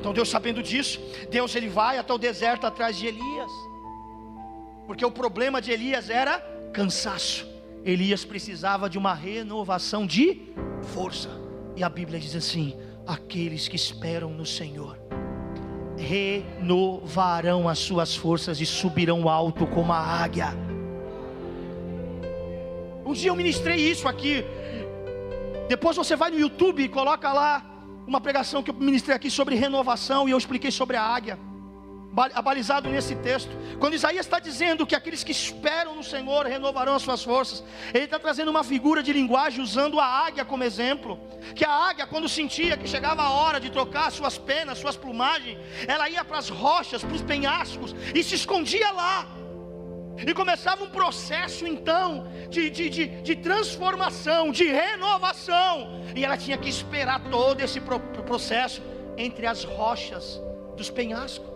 Então Deus, sabendo disso, Deus ele vai até o deserto atrás de Elias, porque o problema de Elias era cansaço. Elias precisava de uma renovação de força. E a Bíblia diz assim: aqueles que esperam no Senhor renovarão as suas forças e subirão alto como a águia. Um dia eu ministrei isso aqui. Depois você vai no YouTube e coloca lá uma pregação que eu ministrei aqui sobre renovação, e eu expliquei sobre a águia, abalizado nesse texto. Quando Isaías está dizendo que aqueles que esperam no Senhor renovarão as suas forças, ele está trazendo uma figura de linguagem usando a águia como exemplo. Que a águia, quando sentia que chegava a hora de trocar suas penas, suas plumagens, ela ia para as rochas, para os penhascos e se escondia lá. E começava um processo então de transformação, de renovação. E ela tinha que esperar todo esse processo entre as rochas dos penhascos.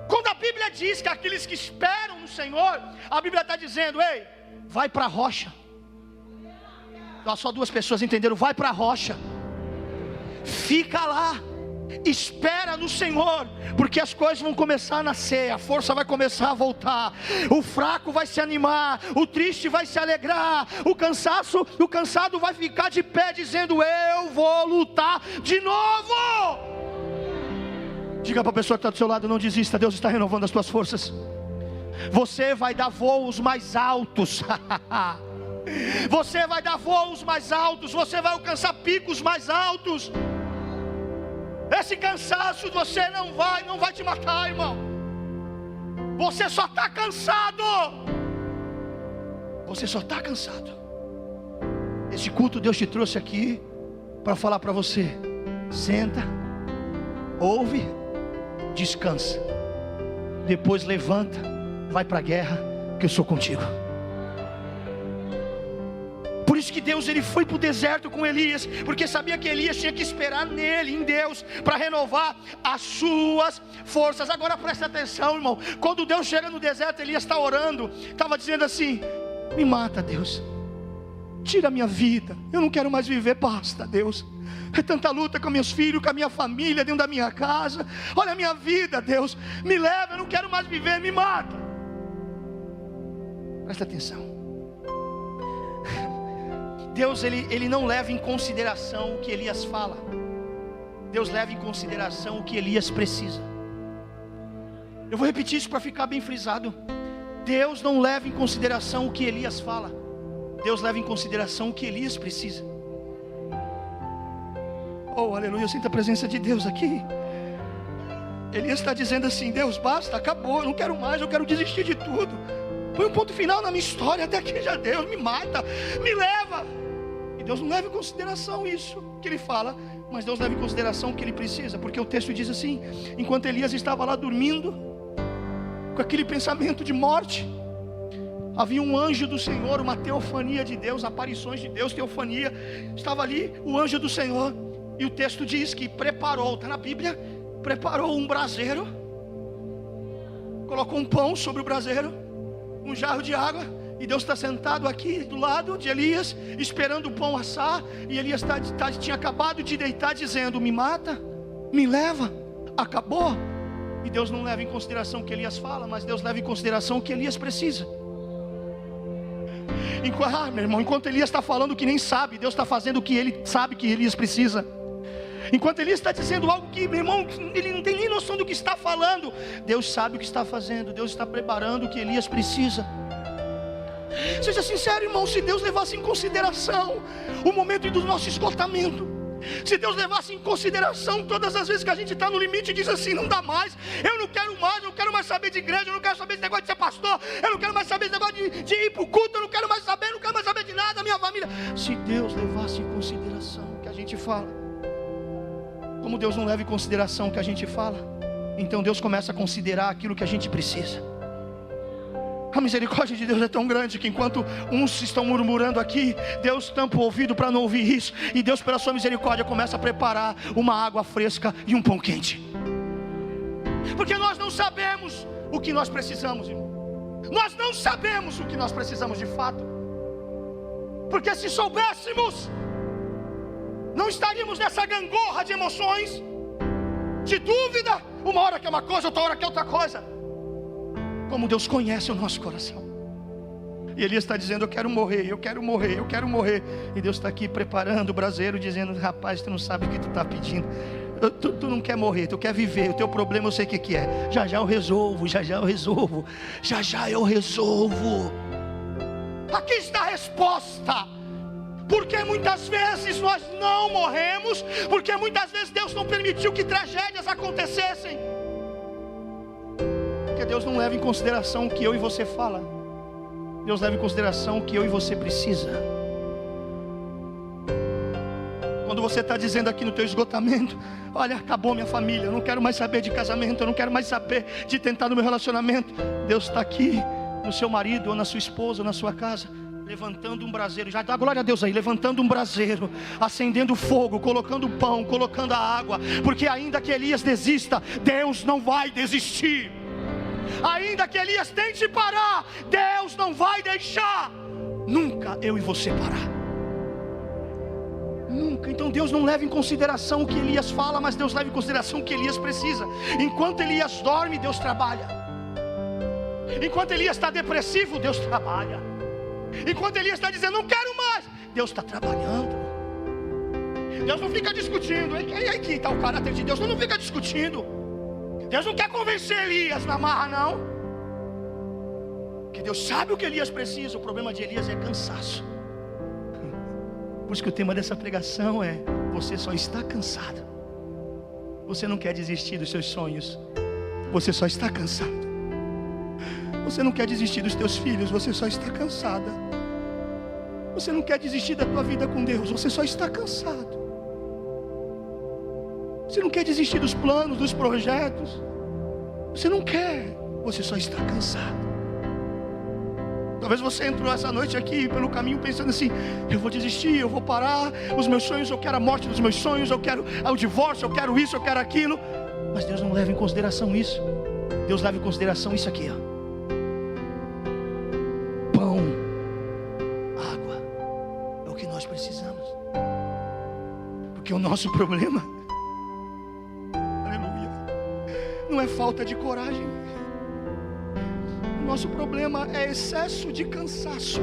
Quando a Bíblia diz que aqueles que esperam no Senhor, a Bíblia está dizendo: ei, vai para a rocha. Só duas pessoas entenderam: vai para a rocha, fica lá, espera no Senhor, porque as coisas vão começar a nascer, a força vai começar a voltar, o fraco vai se animar, o triste vai se alegrar, o cansado vai ficar de pé dizendo: eu vou lutar de novo. Diga para a pessoa que está do seu lado: não desista, Deus está renovando as tuas forças. Você vai dar voos mais altos. Você vai dar voos mais altos. Você vai alcançar picos mais altos. Esse cansaço você não vai te matar, irmão. Você só está cansado. Você só está cansado. Esse culto Deus te trouxe aqui para falar para você: senta, ouve, descansa, depois levanta, vai para a guerra, que eu sou contigo. Por isso que Deus ele foi para o deserto com Elias, porque sabia que Elias tinha que esperar nele, em Deus, para renovar as suas forças. Agora presta atenção, irmão. Quando Deus chega no deserto, Elias está orando, estava dizendo assim: me mata, Deus, tira a minha vida, eu não quero mais viver, basta, Deus. É tanta luta com meus filhos, com a minha família, dentro da minha casa. Olha a minha vida, Deus, me leva, eu não quero mais viver, me mata. Presta atenção. Deus ele não leva em consideração o que Elias fala. Deus leva em consideração o que Elias precisa. Eu vou repetir isso para ficar bem frisado. Deus não leva em consideração o que Elias fala. Deus leva em consideração o que Elias precisa. Oh, aleluia, eu sinto a presença de Deus aqui. Elias está dizendo assim: Deus, basta, acabou, eu não quero mais, eu quero desistir de tudo. Põe um ponto final na minha história, até aqui já deu, me mata, me leva. E Deus não leva em consideração isso que ele fala, mas Deus leva em consideração o que ele precisa, porque o texto diz assim: enquanto Elias estava lá dormindo, com aquele pensamento de morte, havia um anjo do Senhor, uma teofania de Deus, aparições de Deus, teofania. Estava ali o anjo do Senhor, e o texto diz que preparou, está na Bíblia, preparou um braseiro, colocou um pão sobre o braseiro, um jarro de água, e Deus está sentado aqui do lado de Elias, esperando o pão assar. E Elias tinha acabado de deitar, dizendo: me mata, me leva, acabou. E Deus não leva em consideração o que Elias fala, mas Deus leva em consideração o que Elias precisa. Meu irmão, enquanto Elias está falando que nem sabe, Deus está fazendo o que ele sabe que Elias precisa. Enquanto Elias está dizendo algo que, meu irmão, ele não tem nem noção do que está falando, Deus sabe o que está fazendo. Deus está preparando o que Elias precisa. Seja sincero, irmão. Se Deus levasse em consideração o momento do nosso esgotamento, se Deus levasse em consideração todas as vezes que a gente está no limite e diz assim: não dá mais, eu não quero mais, eu não quero mais saber de igreja, eu não quero saber desse negócio de ser pastor, eu não quero mais saber desse negócio de ir para o culto, eu não quero mais saber, não quero mais saber de nada da minha família. Se Deus levasse em consideração o que a gente fala, como Deus não leva em consideração o que a gente fala, então Deus começa a considerar aquilo que a gente precisa. A misericórdia de Deus é tão grande que enquanto uns estão murmurando aqui, Deus tampa o ouvido para não ouvir isso. E Deus, pela sua misericórdia, começa a preparar uma água fresca e um pão quente. Porque nós não sabemos o que nós precisamos, irmão. Nós não sabemos o que nós precisamos de fato. Porque se soubéssemos, não estaríamos nessa gangorra de emoções. de dúvida, uma hora que é uma coisa, outra hora que é outra coisa. Como Deus conhece o nosso coração. E Elias está dizendo: eu quero morrer, eu quero morrer, eu quero morrer. E Deus está aqui preparando o braseiro, dizendo: rapaz, tu não sabe o que tu está pedindo. Tu não quer morrer, tu quer viver. O teu problema eu sei o que é. Já já eu resolvo, já já eu resolvo, já já eu resolvo. Aqui está a resposta. Porque muitas vezes nós não morremos, porque muitas vezes Deus não permitiu que tragédias acontecessem, porque Deus não leva em consideração o que eu e você fala. Deus leva em consideração o que eu e você precisa. Quando você está dizendo aqui no teu esgotamento: olha, acabou minha família, eu não quero mais saber de casamento, eu não quero mais saber de tentar no meu relacionamento. Deus está aqui no seu marido, ou na sua esposa, ou na sua casa, levantando um braseiro. Já dá glória a Deus aí, levantando um braseiro, acendendo fogo, colocando pão, colocando a água. Porque ainda que Elias desista, Deus não vai desistir. Ainda que Elias tente parar, Deus não vai deixar nunca eu e você parar. Nunca. Então Deus não leva em consideração o que Elias fala, mas Deus leva em consideração o que Elias precisa. Enquanto Elias dorme, Deus trabalha. Enquanto Elias está depressivo, Deus trabalha. Enquanto Elias está dizendo: não quero mais, Deus está trabalhando. Deus não fica discutindo. Aí que está o caráter de Deus. Deus não fica discutindo. Deus não quer convencer Elias na marra, não. Porque Deus sabe o que Elias precisa. O problema de Elias é cansaço. Por isso que o tema dessa pregação é: você só está cansado. Você não quer desistir dos seus sonhos, você só está cansado. Você não quer desistir dos teus filhos, você só está cansada. Você não quer desistir da tua vida com Deus, você só está cansado. Você não quer desistir dos planos, dos projetos, você não quer, você só está cansado. Talvez você entrou essa noite aqui pelo caminho pensando assim: eu vou desistir, eu vou parar, os meus sonhos, eu quero a morte dos meus sonhos, eu quero o divórcio, eu quero isso, eu quero aquilo. Mas Deus não leva em consideração isso. Deus leva em consideração isso aqui, ó. Pão, água, é o que nós precisamos. Porque o nosso problema, aleluia, não é falta de coragem. Nosso problema é excesso de cansaço.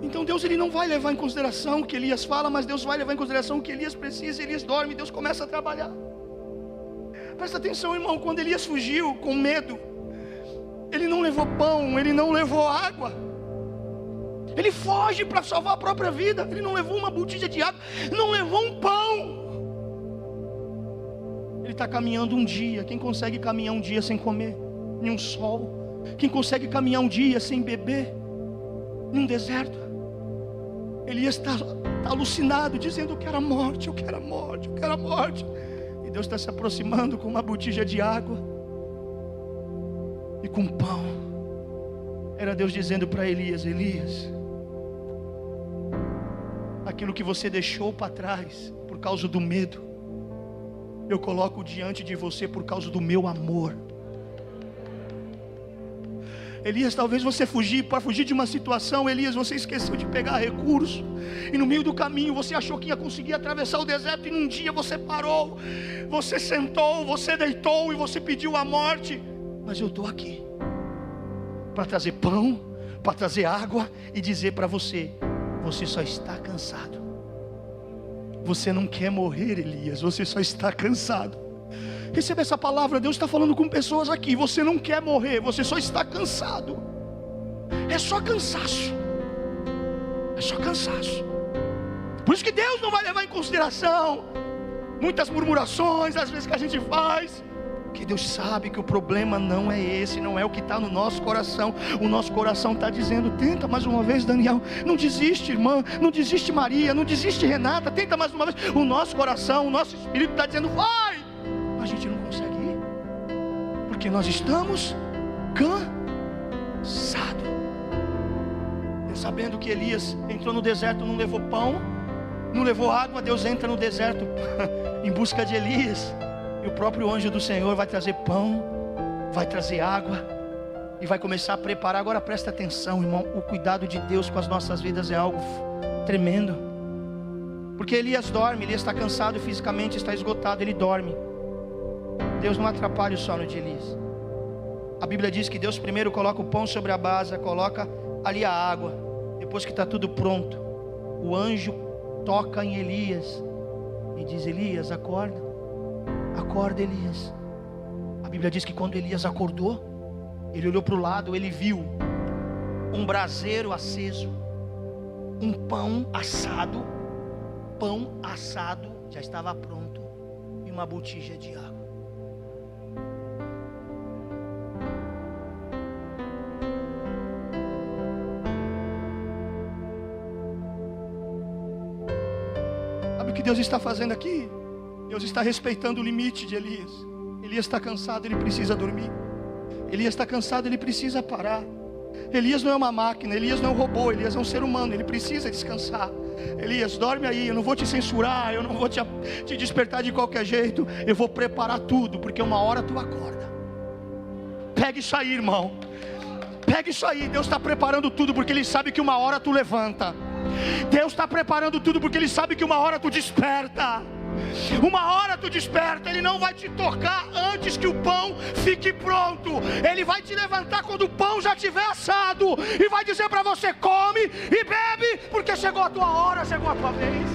Então Deus ele não vai levar em consideração o que Elias fala, mas Deus vai levar em consideração o que Elias precisa. Elias dorme, Deus começa a trabalhar. Presta atenção, irmão, quando Elias fugiu com medo, ele não levou pão, ele não levou água. Ele foge para salvar a própria vida. Ele não levou uma botija de água, não levou um pão. Ele está caminhando um dia. Quem consegue caminhar um dia sem comer em um sol? Quem consegue caminhar um dia sem beber em um deserto? Elias está alucinado, dizendo: eu quero a morte, eu quero a morte, eu quero a morte. E Deus está se aproximando com uma botija de água e com pão. Era Deus dizendo para Elias: Elias, aquilo que você deixou para trás por causa do medo, eu coloco diante de você por causa do meu amor. Elias, talvez você para fugir de uma situação, Elias, você esqueceu de pegar recurso, e no meio do caminho você achou que ia conseguir atravessar o deserto, e num dia você parou, você sentou, você deitou e você pediu a morte. Mas eu estou aqui para trazer pão, para trazer água e dizer para você: você só está cansado. Você não quer morrer, Elias, você só está cansado. Receba essa palavra. Deus está falando com pessoas aqui. Você não quer morrer, você só está cansado. É só cansaço. É só cansaço. Por isso que Deus não vai levar em consideração muitas murmurações às vezes que a gente faz, porque Deus sabe que o problema não é esse, não é o que está no nosso coração. O nosso coração está dizendo: tenta mais uma vez, Daniel, não desiste, irmã, não desiste, Maria, não desiste, Renata, tenta mais uma vez. O nosso coração, o nosso espírito está dizendo: vai. A gente não consegue ir, porque nós estamos cansados. Sabendo que Elias entrou no deserto, não levou pão, não levou água, Deus entra no deserto em busca de Elias, e o próprio anjo do Senhor vai trazer pão, vai trazer água e vai começar a preparar. Agora presta atenção, irmão, o cuidado de Deus com as nossas vidas é algo tremendo. Porque Elias dorme, Elias está cansado fisicamente, está esgotado, ele dorme. Deus não atrapalha o sono de Elias. A Bíblia diz que Deus primeiro coloca o pão sobre a brasa, coloca ali a água. Depois que está tudo pronto, o anjo toca em Elias e diz: Elias, acorda. Acorda, Elias. A Bíblia diz que quando Elias acordou, ele olhou para o lado, ele viu um braseiro aceso, um pão assado já estava pronto, e uma botija de água. Sabe o que Deus está fazendo aqui? Deus está respeitando o limite de Elias. Elias está cansado, ele precisa dormir. Elias está cansado, ele precisa parar. Elias não é uma máquina, Elias não é um robô, Elias é um ser humano, ele precisa descansar. Elias, dorme aí, eu não vou te censurar, eu não vou te despertar de qualquer jeito, eu vou preparar tudo, porque uma hora tu acorda. Pega isso aí, irmão. Pega isso aí, Deus está preparando tudo, porque Ele sabe que uma hora tu levanta. Deus está preparando tudo, porque Ele sabe que uma hora tu desperta. Uma hora tu desperta, Ele não vai te tocar antes que o pão fique pronto. Ele vai te levantar quando o pão já estiver assado e vai dizer para você: come e bebe, porque chegou a tua hora, chegou a tua vez.